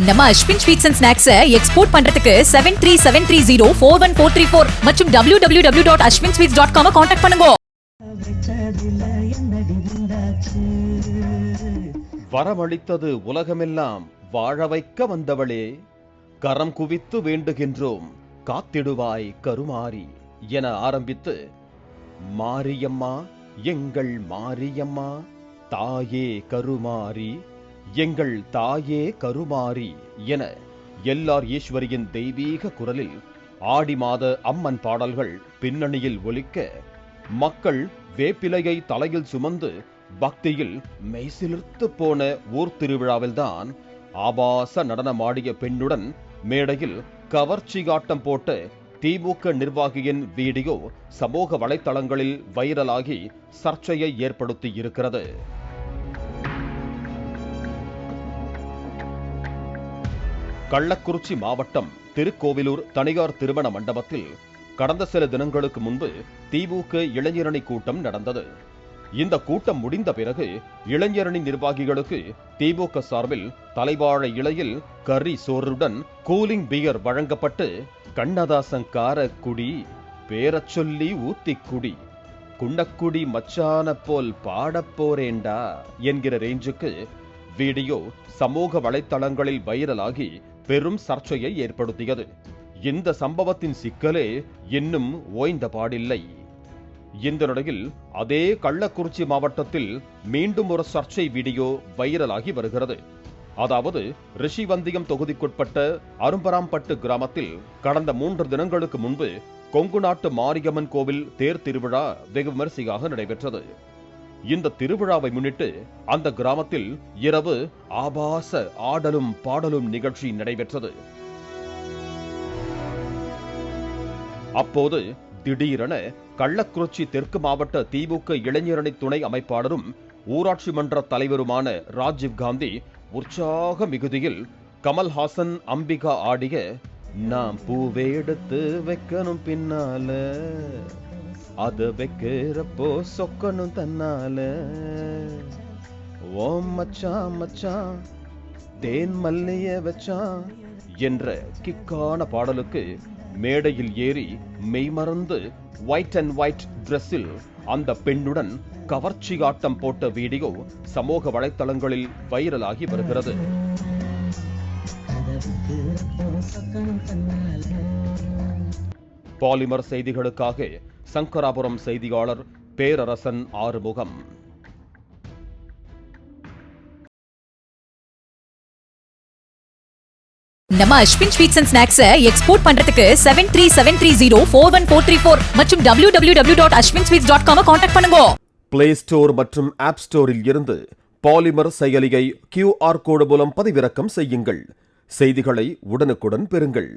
நம்ம Ashwin sweets and snacks export பண்றதுக்கு 7373041434 மற்றும் www.ashwinsweets.com கான்டாக்ட் பண்ணுங்க. வரமளித்தது உலகமெல்லாம் வாழ வைக்க வந்தவளே, கரம் குவித்து வேண்டுகின்றோம் காத்திடுவாய் கருமாரி என ஆரம்பித்து, மாரியம்மா எங்கள் மாரியம்மா, தாயே கருமாரி எங்கள் தாயே கருமாரி என எல்லார் ஈஸ்வரியின் தெய்வீக குரலில் ஆடி மாத அம்மன் பாடல்கள் பின்னணியில் ஒலிக்க, மக்கள் வேப்பிலையை தலையில் சுமந்து பக்தியில் மெய்சிலிர்த்து போன ஊர் திருவிழாவில்தான் ஆபாச நடனமாடிய பெண்ணுடன் மேடையில் கவர்ச்சிகாட்டம் போட்ட திமுக நிர்வாகியின் வீடியோ சமூக வலைத்தளங்களில் வைரலாகி சர்ச்சையை ஏற்படுத்தி இருக்கிறது. கள்ளக்குறிச்சி மாவட்டம் திருக்கோவிலூர் தனியார் திருமண மண்டபத்தில் கடந்த சில தினங்களுக்கு முன்பு திமுக இளைஞரணி கூட்டம் நடந்தது. இந்த கூட்டம் முடிந்த பிறகு இளைஞரணி நிர்வாகிகளுக்கு திமுக சார்பில் தலைவாழை இலையில் கறி சோறுடன் கூலிங் பியர் வழங்கப்பட்டு, கண்ணதாசன் காரக்குடி பேரச் சொல்லி ஊத்திக்குடி குண்டக்குடி மச்சான போல் பாடப்போரேண்டா என்கிற ரேஞ்சுக்கு வீடியோ சமூக வலைத்தளங்களில் வைரலாகி பெரும் சர்ச்சையை ஏற்படுத்தியது. இந்த சம்பவத்தின் சிக்கலே இன்னும் ஓய்ந்த பாடில்லை. இந்த நிலையில் அதே கள்ளக்குறிச்சி மாவட்டத்தில் மீண்டும் ஒரு சர்ச்சை வீடியோ வைரலாகி வருகிறது. அதாவது ரிஷிவந்தியம் தொகுதிக்குட்பட்ட அரும்பராம்பட்டு கிராமத்தில் கடந்த 3 தினங்களுக்கு முன்பு கொங்கு நாட்டு மாரியம்மன் கோவில் தேர் திருவிழா வெகு விமரிசையாக நடைபெற்றது. இந்த திருவிழாவை முன்னிட்டு அந்த கிராமத்தில் இரவு ஆபாச ஆடலும் பாடலும் நிகழ்ச்சி நடைபெற்றது. அப்போது திடீரென கள்ளக்குறிச்சி தெற்கு மாவட்ட திமுக இளைஞரணி துணை அமைப்பாளரும் ஊராட்சி மன்ற தலைவருமான ராஜீவ் காந்தி உற்சாக மிகுதியில் கமல்ஹாசன் அம்பிகா ஆடிய நாம் பூவேடுத்து வைக்கணும் பின்னால, அத வைக்கிறப்போ சொக்கணும் தன்னால, ஓம் மச்சான் மச்சான் தேன் மல்லிய வச்சான் என்ற கிக்கான பாடலுக்கு மேடையில் ஏறி மெய்மறந்து ஒயிட் அண்ட் ஒயிட் டிரெஸ்ஸில் அந்த பெண்ணுடன் கவர்ச்சிகாட்டம் போட்ட வீடியோ சமூக வலைத்தளங்களில் வைரலாகி வருகிறது. பாலிமர் செய்திகளுக்காக சங்கராபுரம் செய்தியாளர் பேரரசன் ஆறுமுகம். நம்ம Ashwin sweets and snacks export பண்றதுக்கு 7373041434 மற்றும் www.ashwinsweets.com கான்டாக்ட் பண்ணுங்க. பிளே ஸ்டோர் மற்றும் ஆப் ஸ்டோரில் இருந்து பாலிமர் செயலியை QR கோடு மூலம் பதிவிறக்கம் செய்யுங்கள். செய்திகளை உடனுக்குடன் பெறுங்கள்.